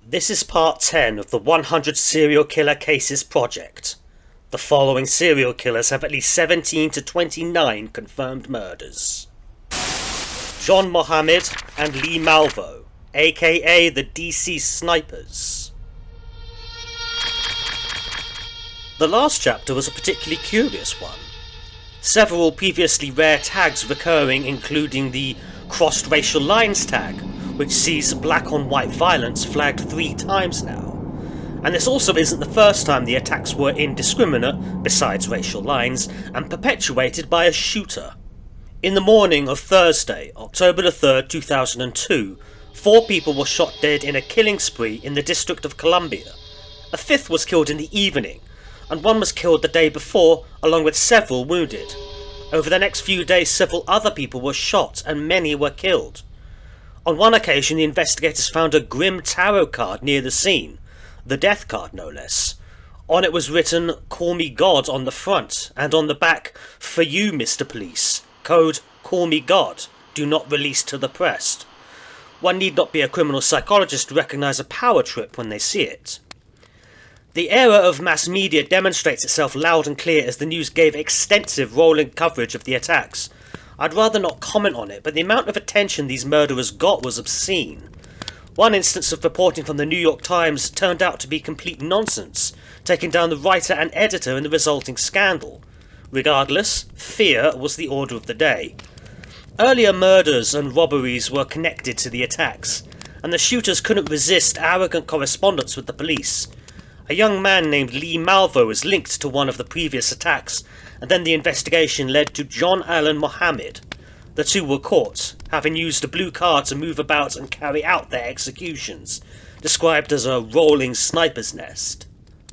This is part 10 of the 100 Serial Killer Cases project. The following serial killers have at least 17 to 29 confirmed murders. John Muhammed and Lee Malvo, aka the DC Snipers. The last chapter was a particularly curious one. Several previously rare tags recurring, including the crossed racial lines tag, which sees black on white violence flagged 3 times now. And this also isn't the first time the attacks were indiscriminate, besides racial lines, and perpetuated by a shooter. In the morning of Thursday, October the 3rd, 2002, 4 people were shot dead in a killing spree in the District of Columbia. A 5th was killed in the evening, and 1 was killed the day before, along with several wounded. Over the next few days, several other people were shot, and many were killed. On one occasion, the investigators found a grim tarot card near the scene, the death card no less. On it was written, "Call me God" on the front, and on the back, "For you, Mr. Police. Code, call me God. Do not release to the press." One need not be a criminal psychologist to recognise a power trip when they see it. The era of mass media demonstrates itself loud and clear as the news gave extensive rolling coverage of the attacks. I'd rather not comment on it, but the amount of attention these murderers got was obscene. One instance of reporting from the New York Times turned out to be complete nonsense, taking down the writer and editor in the resulting scandal. Regardless, fear was the order of the day. Earlier murders and robberies were connected to the attacks, and the shooters couldn't resist arrogant correspondence with the police. A young man named Lee Malvo was linked to one of the previous attacks, and then the investigation led to John Allen Muhammed. The 2 were caught, having used a blue car to move about and carry out their executions, described as a rolling sniper's nest.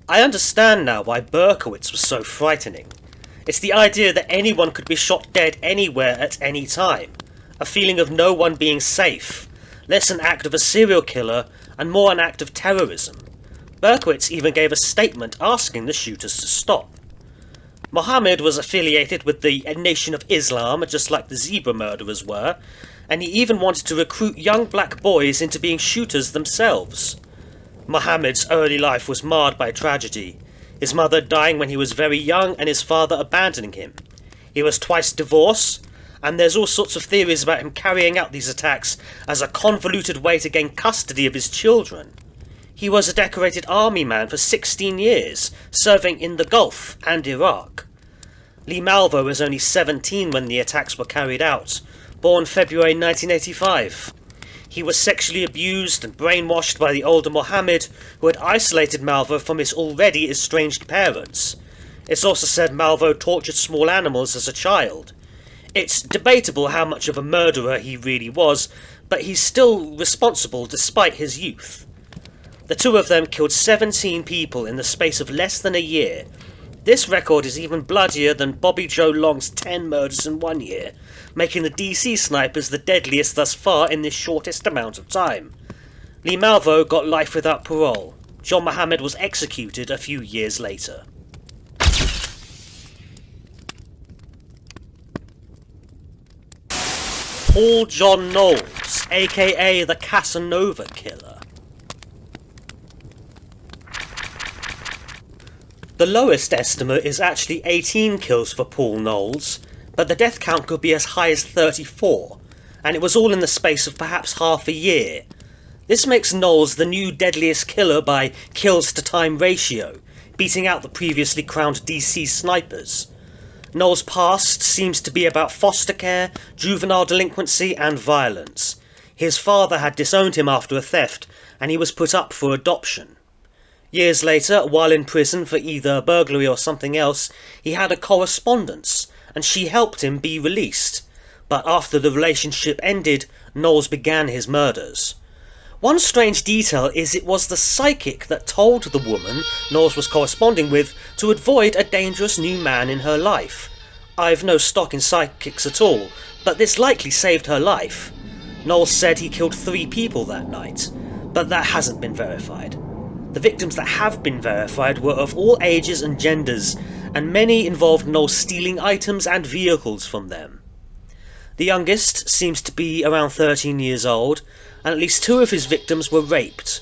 I understand now why Berkowitz was so frightening. It's the idea that anyone could be shot dead anywhere at any time, a feeling of no one being safe, less an act of a serial killer and more an act of terrorism. Berkowitz even gave a statement asking the shooters to stop. Muhammad was affiliated with the Nation of Islam, just like the zebra murderers were, and he even wanted to recruit young black boys into being shooters themselves. Muhammad's early life was marred by tragedy, his mother dying when he was very young and his father abandoning him. He was twice divorced, and there's all sorts of theories about him carrying out these attacks as a convoluted way to gain custody of his children. He was a decorated army man for 16 years, serving in the Gulf and Iraq. Lee Malvo was only 17 when the attacks were carried out, born February 1985. He was sexually abused and brainwashed by the older Muhammad, who had isolated Malvo from his already estranged parents. It's also said Malvo tortured small animals as a child. It's debatable how much of a murderer he really was, but he's still responsible despite his youth. The 2 of them killed 17 people in the space of less than a year. This record is even bloodier than Bobby Joe Long's 10 murders in 1 year, making the DC Snipers the deadliest thus far in this shortest amount of time. Lee Malvo got life without parole. John Muhammed was executed a few years later. Paul John Knowles, aka the Casanova Killer. The lowest estimate is actually 18 kills for Paul Knowles, but the death count could be as high as 34, and it was all in the space of perhaps half a year. This makes Knowles the new deadliest killer by kills to time ratio, beating out the previously crowned DC Snipers. Knowles' past seems to be about foster care, juvenile delinquency and violence. His father had disowned him after a theft, and he was put up for adoption. Years later, while in prison for either burglary or something else, he had a correspondence, and she helped him be released. But after the relationship ended, Knowles began his murders. One strange detail is it was the psychic that told the woman Knowles was corresponding with to avoid a dangerous new man in her life. I've no stock in psychics at all, but this likely saved her life. Knowles said he killed 3 people that night, but that hasn't been verified. The victims that have been verified were of all ages and genders, and many involved Knowles stealing items and vehicles from them. The youngest seems to be around 13 years old, and at least 2 of his victims were raped.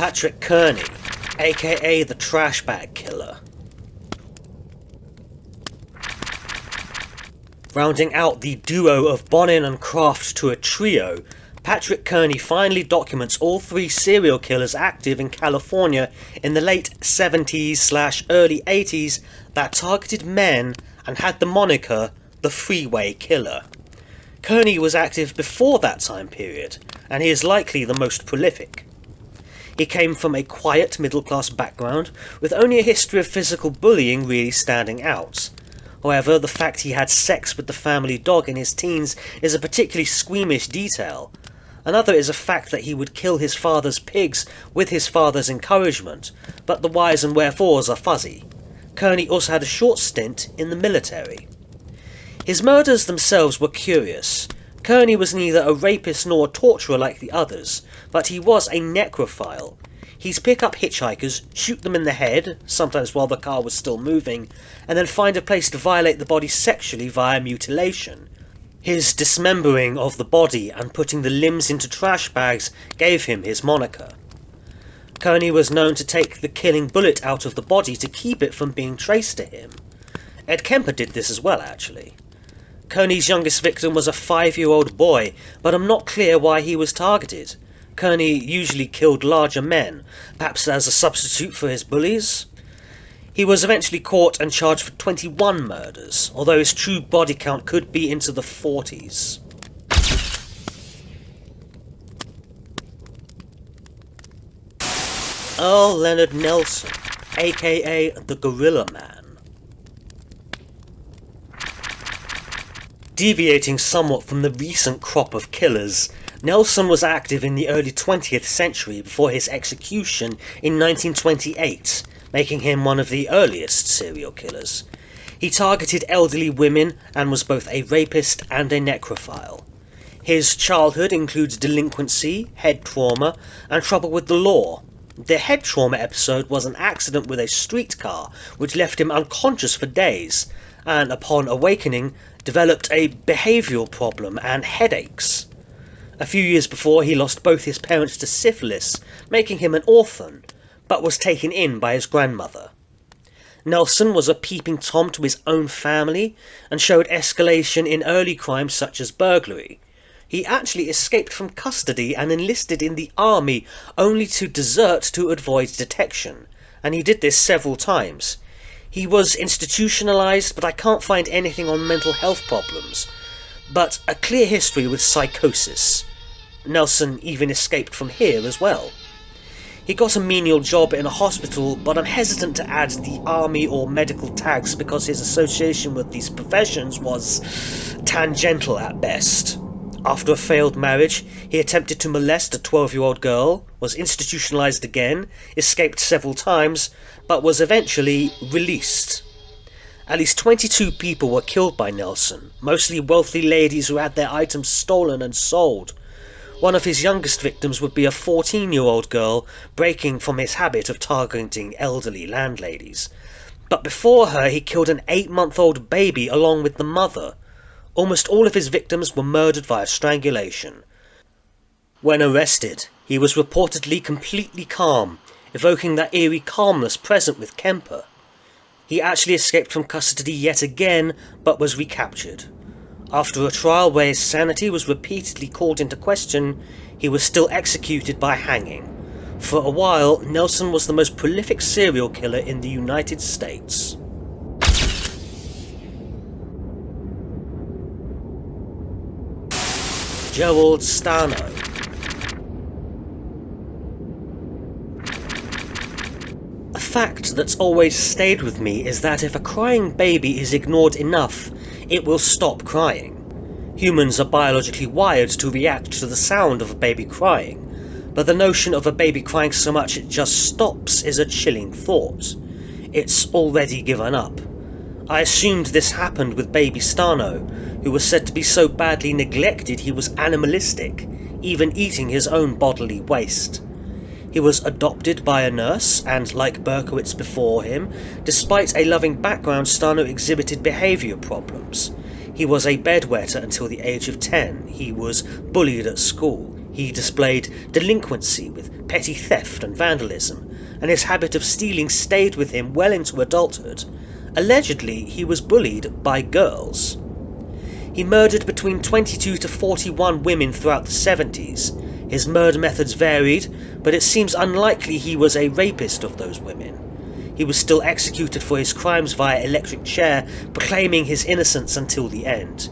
Patrick Kearney, aka the Trash Bag Killer. Rounding out the duo of Bonin and Kraft to a trio, Patrick Kearney finally documents all three serial killers active in California in the late 70s/early 80s that targeted men and had the moniker the Freeway Killer. Kearney was active before that time period, and he is likely the most prolific. He came from a quiet middle-class background, with only a history of physical bullying really standing out. However, the fact he had sex with the family dog in his teens is a particularly squeamish detail. Another is a fact that he would kill his father's pigs with his father's encouragement, but the whys and wherefores are fuzzy. Kearney also had a short stint in the military. His murders themselves were curious. Kearney was neither a rapist nor a torturer like the others, but he was a necrophile. He'd pick up hitchhikers, shoot them in the head, sometimes while the car was still moving, and then find a place to violate the body sexually via mutilation. His dismembering of the body and putting the limbs into trash bags gave him his moniker. Kearney was known to take the killing bullet out of the body to keep it from being traced to him. Ed Kemper did this as well, actually. Kearney's youngest victim was a 5-year-old boy, but I'm not clear why he was targeted. Kearney usually killed larger men, perhaps as a substitute for his bullies. He was eventually caught and charged for 21 murders, although his true body count could be into the 40s. Earle Leonard Nelson, aka the Gorilla Man. Deviating somewhat from the recent crop of killers, Nelson was active in the early 20th century before his execution in 1928, making him one of the earliest serial killers. He targeted elderly women and was both a rapist and a necrophile. His childhood includes delinquency, head trauma, and trouble with the law. The head trauma episode was an accident with a streetcar which left him unconscious for days, and upon awakening developed a behavioural problem and headaches. A few years before, he lost both his parents to syphilis, making him an orphan, but was taken in by his grandmother. Nelson was a peeping Tom to his own family and showed escalation in early crimes such as burglary. He actually escaped from custody and enlisted in the army only to desert to avoid detection, and he did this several times. He was institutionalised, but I can't find anything on mental health problems, but a clear history with psychosis. Nelson even escaped from here as well. He got a menial job in a hospital, but I'm hesitant to add the army or medical tags because his association with these professions was tangential at best. After a failed marriage, he attempted to molest a 12-year-old girl, was institutionalised again, escaped several times, but was eventually released. At least 22 people were killed by Nelson, mostly wealthy ladies who had their items stolen and sold. One of his youngest victims would be a 14-year-old girl, breaking from his habit of targeting elderly landladies. But before her, he killed an 8-month-old baby along with the mother. Almost all of his victims were murdered via strangulation. When arrested, he was reportedly completely calm, evoking that eerie calmness present with Kemper. He actually escaped from custody yet again, but was recaptured. After a trial where his sanity was repeatedly called into question, he was still executed by hanging. For a while, Nelson was the most prolific serial killer in the United States. Gerald Sterno. A fact that's always stayed with me is that if a crying baby is ignored enough, it will stop crying. Humans are biologically wired to react to the sound of a baby crying, but the notion of a baby crying so much it just stops is a chilling thought. It's already given up. I assumed this happened with baby Stano, who was said to be so badly neglected he was animalistic, even eating his own bodily waste. He was adopted by a nurse, and like Berkowitz before him, despite a loving background, Stano exhibited behaviour problems. He was a bedwetter until the age of 10, he was bullied at school, He displayed delinquency with petty theft and vandalism, and his habit of stealing stayed with him well into adulthood. Allegedly, he was bullied by girls. He murdered between 22 to 41 women throughout the 70s. His murder methods varied, but it seems unlikely he was a rapist of those women. He was still executed for his crimes via electric chair, proclaiming his innocence until the end.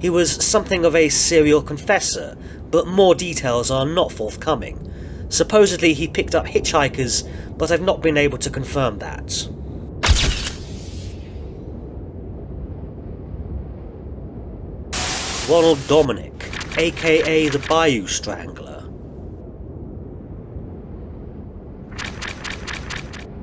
He was something of a serial confessor, but more details are not forthcoming. Supposedly he picked up hitchhikers, but I've not been able to confirm that. Ronald Dominic, aka the Bayou Strangler.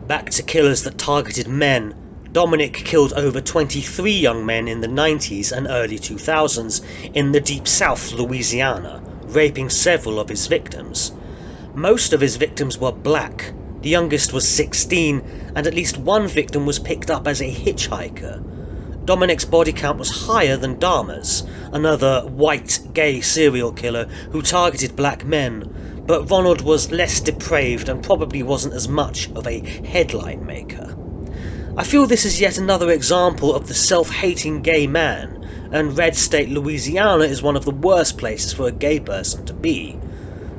Back to killers that targeted men, Dominic killed over 23 young men in the 90s and early 2000s in the Deep South, Louisiana, raping several of his victims. Most of his victims were black, the youngest was 16, and at least one victim was picked up as a hitchhiker. Dominic's body count was higher than Dahmer's, another white gay serial killer who targeted black men, but Ronald was less depraved and probably wasn't as much of a headline maker. I feel this is yet another example of the self-hating gay man, and Red State, Louisiana is one of the worst places for a gay person to be.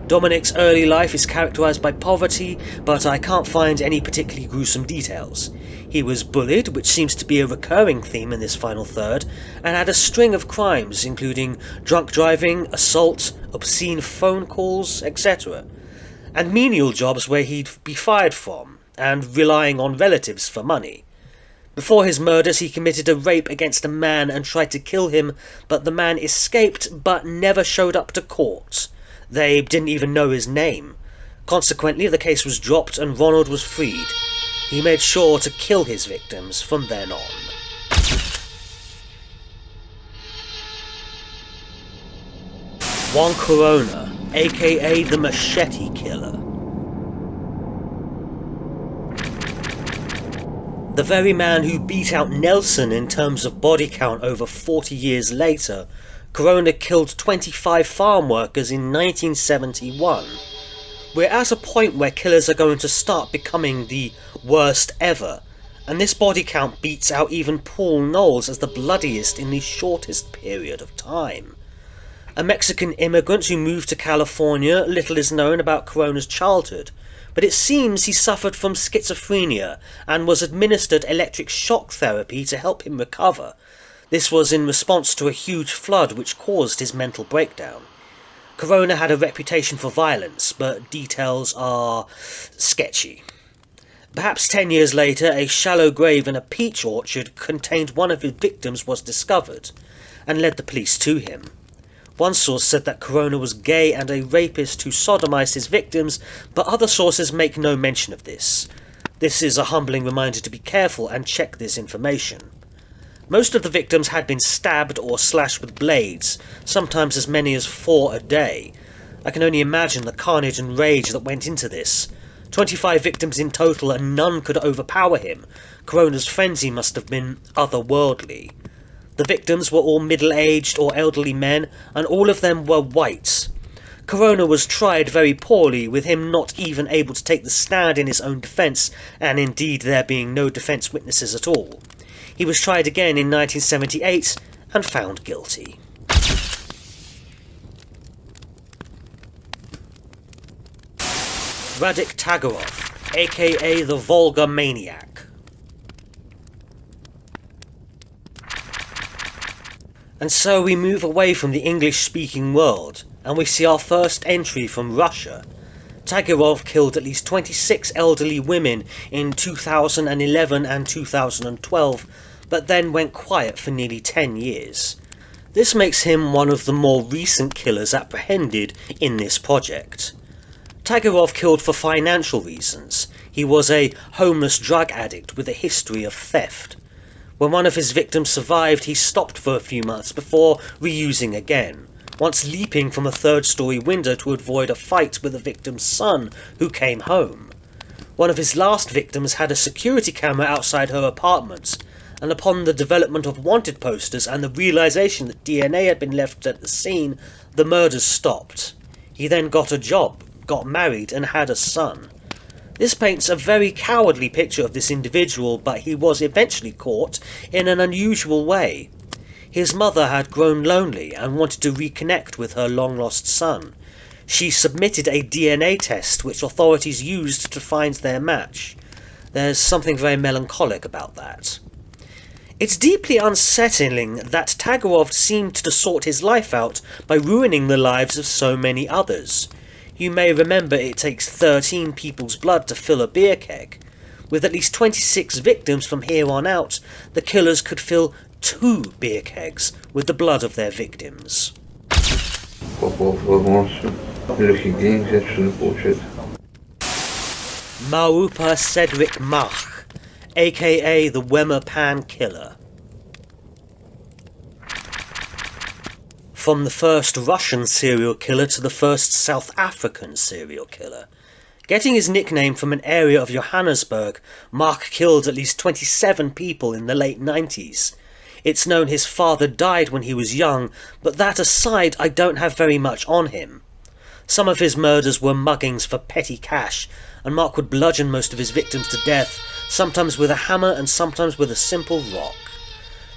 Dominic's early life is characterized by poverty, but I can't find any particularly gruesome details. He was bullied, which seems to be a recurring theme in this final third, and had a string of crimes including drunk driving, assault, obscene phone calls, etc. And menial jobs where he'd be fired from, and relying on relatives for money. Before his murders he committed a rape against a man and tried to kill him, but the man escaped but never showed up to court. They didn't even know his name. Consequently, the case was dropped and Ronald was freed. He made sure to kill his victims from then on. Juan Corona, aka the Machete Killer. The very man who beat out Nelson in terms of body count over 40 years later, Corona killed 25 farm workers in 1971. We're at a point where killers are going to start becoming the worst ever, and this body count beats out even Paul Knowles as the bloodiest in the shortest period of time. A Mexican immigrant who moved to California, little is known about Corona's childhood, but it seems he suffered from schizophrenia and was administered electric shock therapy to help him recover. This was in response to a huge flood which caused his mental breakdown. Corona had a reputation for violence, but details are sketchy. Perhaps 10 years later, a shallow grave in a peach orchard contained one of his victims was discovered, and led the police to him. One source said that Corona was gay and a rapist who sodomized his victims, but other sources make no mention of this. This is a humbling reminder to be careful and check this information. Most of the victims had been stabbed or slashed with blades, sometimes as many as 4 a day. I can only imagine the carnage and rage that went into this. 25 victims in total and none could overpower him. Corona's frenzy must have been otherworldly. The victims were all middle-aged or elderly men, and all of them were white. Corona was tried very poorly, with him not even able to take the stand in his own defence, and indeed there being no defence witnesses at all. He was tried again in 1978 and found guilty. Radik Tagarov, aka the Volga Maniac. And so we move away from the English-speaking world, and we see our first entry from Russia. Tagirov killed at least 26 elderly women in 2011 and 2012, but then went quiet for nearly 10 years. This makes him one of the more recent killers apprehended in this project. Tagirov killed for financial reasons. He was a homeless drug addict with a history of theft. When one of his victims survived, he stopped for a few months before reusing again, once leaping from a 3rd-story window to avoid a fight with the victim's son, who came home. One of his last victims had a security camera outside her apartment, and upon the development of wanted posters and the realization that DNA had been left at the scene, the murders stopped. He He then got a job, got married and had a son. This paints a very cowardly picture of this individual, but he was eventually caught in an unusual way. His mother had grown lonely and wanted to reconnect with her long-lost son. She submitted a DNA test which authorities used to find their match. There's something very melancholic about that. It's deeply unsettling that Tagarov seemed to sort his life out by ruining the lives of so many others. You may remember it takes 13 people's blood to fill a beer keg. With at least 26 victims from here on out, the killers could fill 2 beer kegs with the blood of their victims. Maupa Cedric Mark, aka the Wemmar Killer. From the first Russian serial killer to the first South African serial killer. Getting his nickname from an area of Johannesburg, Mark killed at least 27 people in the late 90s. It's known his father died when he was young, but that aside, I don't have very much on him. Some of his murders were muggings for petty cash, and Mark would bludgeon most of his victims to death, sometimes with a hammer and sometimes with a simple rock.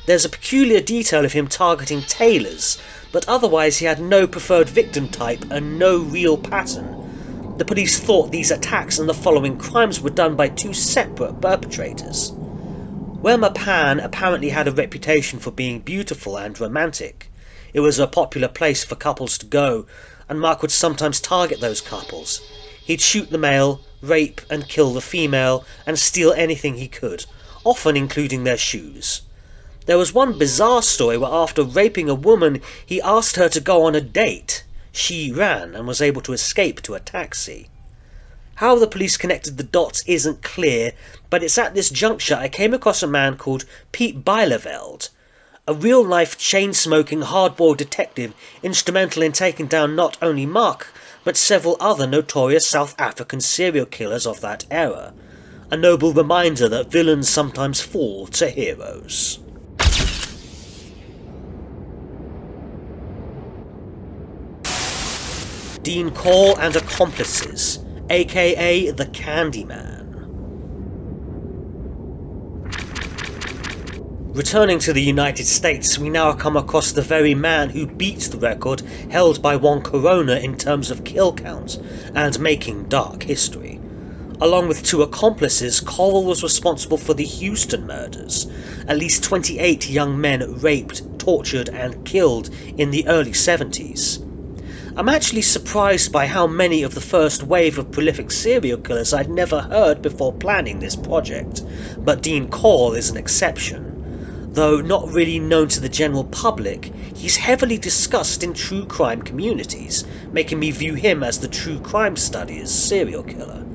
There's a peculiar detail of him targeting tailors, but otherwise he had no preferred victim type and no real pattern. The police thought these attacks and the following crimes were done by 2 separate perpetrators. Wemmar apparently had a reputation for being beautiful and romantic. It was a popular place for couples to go, and Mark would sometimes target those couples. He'd shoot the male, rape and kill the female, and steal anything he could, often including their shoes. There was one bizarre story where after raping a woman, he asked her to go on a date. She ran and was able to escape to a taxi. How the police connected the dots isn't clear, but it's at this juncture I came across a man called Piet Bijleveld, a real-life chain-smoking hardboiled detective instrumental in taking down not only Mark, but several other notorious South African serial killers of that era. A noble reminder that villains sometimes fall to heroes. Dean Corll and accomplices, aka the Candyman. Returning to the United States, we now come across the very man who beat the record held by Juan Corona in terms of kill count, and making dark history. Along with 2 accomplices, Corll was responsible for the Houston murders, at least 28 young men raped, tortured and killed in the early 70s. I'm actually surprised by how many of the first wave of prolific serial killers I'd never heard before planning this project, but Dean Corll is an exception. Though not really known to the general public, he's heavily discussed in true crime communities, making me view him as the true crime study's serial killer.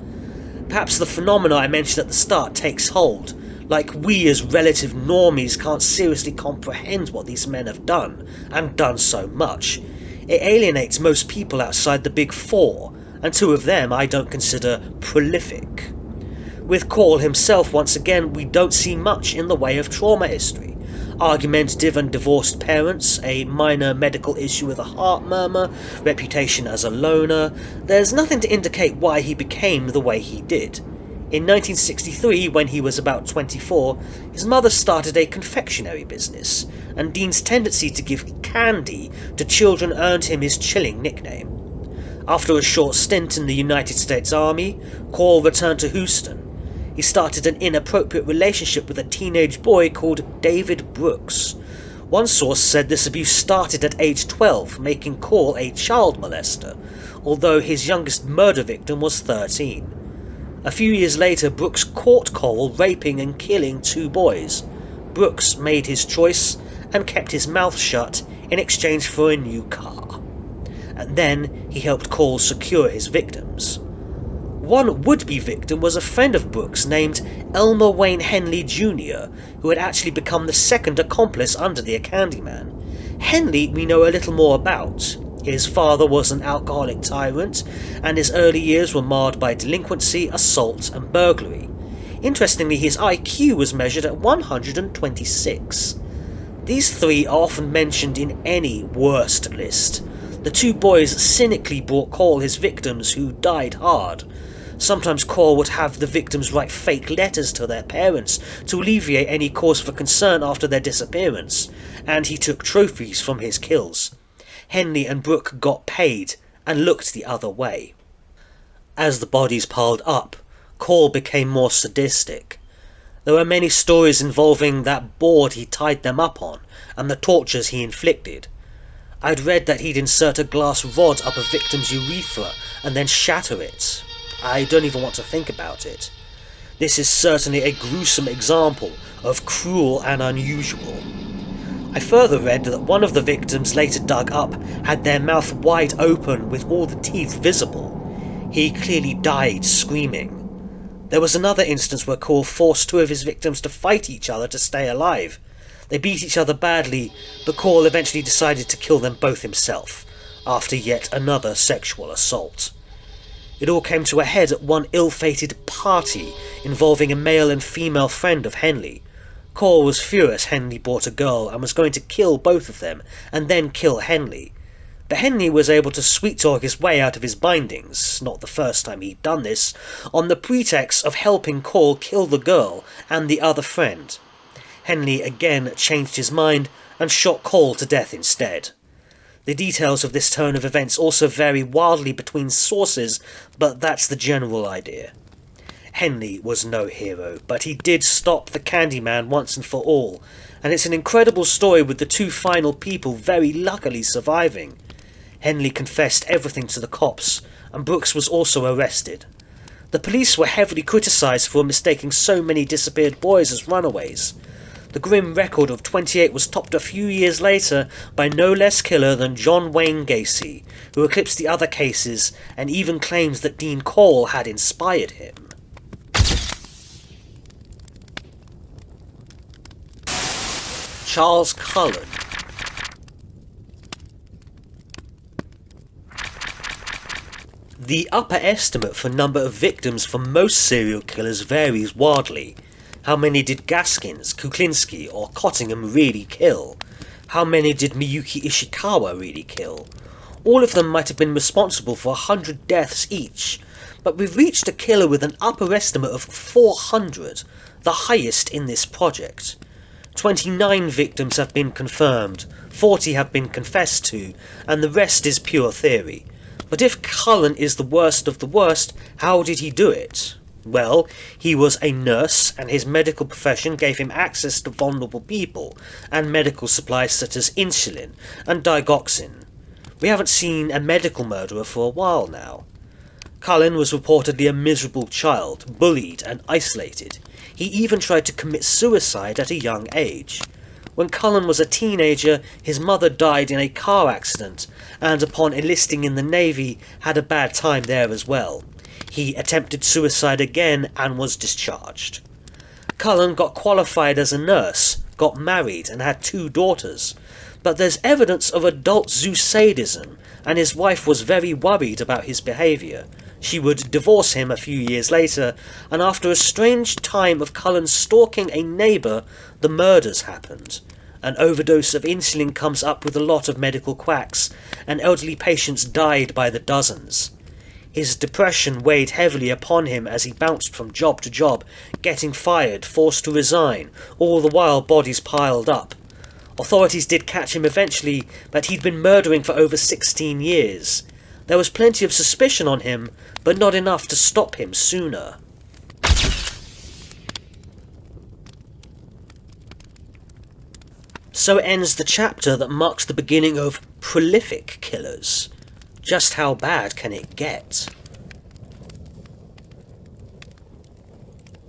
Perhaps the phenomena I mentioned at the start takes hold, like we as relative normies can't seriously comprehend what these men have done, and done so much. It alienates most people outside the big 4, and 2 of them I don't consider prolific. With Corll himself, once again, we don't see much in the way of trauma history. Argumentative and divorced parents, a minor medical issue with a heart murmur, reputation as a loner. There's nothing to indicate why he became the way he did. In 1963, when he was about 24, his mother started a confectionery business, and Dean's tendency to give candy to children earned him his chilling nickname. After a short stint in the United States Army, Corll returned to Houston. He started an inappropriate relationship with a teenage boy called David Brooks. One source said this abuse started at age 12, making Corll a child molester, although his youngest murder victim was 13. A few years later, Brooks caught Corll raping and killing 2 boys. Brooks made his choice and kept his mouth shut in exchange for a new car. And then he helped Corll secure his victims. One would-be victim was a friend of Brooks named Elmer Wayne Henley Jr., who had actually become the second accomplice under the Candyman. Henley we know a little more about. His father was an alcoholic tyrant, and his early years were marred by delinquency, assault and burglary. Interestingly, his IQ was measured at 126. These 3 are often mentioned in any worst list. The two boys cynically brought Corll his victims who died hard. Sometimes Corll would have the victims write fake letters to their parents to alleviate any cause for concern after their disappearance, and he took trophies from his kills. Henley and Brooke got paid and looked the other way. As the bodies piled up, Corll became more sadistic. There were many stories involving that board he tied them up on and the tortures he inflicted. I'd read that he'd insert a glass rod up a victim's urethra and then shatter it. I don't even want to think about it. This is certainly a gruesome example of cruel and unusual. I further read that one of the victims later dug up had their mouth wide open with all the teeth visible. He clearly died screaming. There was another instance where Corll forced two of his victims to fight each other to stay alive. They beat each other badly, but Corll eventually decided to kill them both himself, after yet another sexual assault. It all came to a head at one ill-fated party involving a male and female friend of Henley. Corll was furious Henley brought a girl and was going to kill both of them, and then kill Henley. But Henley was able to sweet-talk his way out of his bindings, not the first time he'd done this, on the pretext of helping Corll kill the girl and the other friend. Henley again changed his mind and shot Corll to death instead. The details of this turn of events also vary wildly between sources, but that's the general idea. Henley was no hero, but he did stop the Candyman once and for all, and it's an incredible story with the two final people very luckily surviving. Henley confessed everything to the cops, and Brooks was also arrested. The police were heavily criticised for mistaking so many disappeared boys as runaways. The grim record of 28 was topped a few years later by no less killer than John Wayne Gacy, who eclipsed the other cases and even claims that Dean Corll had inspired him. Charles Cullen. The upper estimate for number of victims for most serial killers varies wildly. How many did Gaskins, Kuklinski or Cottingham really kill? How many did Miyuki Ishikawa really kill? All of them might have been responsible for 100 deaths each, but we've reached a killer with an upper estimate of 400, the highest in this project. 29 victims have been confirmed, 40 have been confessed to, and the rest is pure theory. But if Cullen is the worst of the worst, how did he do it? Well, he was a nurse, and his medical profession gave him access to vulnerable people, and medical supplies such as insulin and digoxin. We haven't seen a medical murderer for a while now. Cullen was reportedly a miserable child, bullied and isolated. He even tried to commit suicide at a young age. When Cullen was a teenager, his mother died in a car accident, and upon enlisting in the Navy, had a bad time there as well. He attempted suicide again and was discharged. Cullen got qualified as a nurse, got married and had 2 daughters, but there's evidence of adult zoo sadism, and his wife was very worried about his behaviour. She would divorce him a few years later, and after a strange time of Cullen stalking a neighbour, the murders happened. An overdose of insulin comes up with a lot of medical quacks, and elderly patients died by the dozens. His depression weighed heavily upon him as he bounced from job to job, getting fired, forced to resign, all the while bodies piled up. Authorities did catch him eventually, but he'd been murdering for over 16 years. There was plenty of suspicion on him, but not enough to stop him sooner. So ends the chapter that marks the beginning of prolific killers. Just how bad can it get?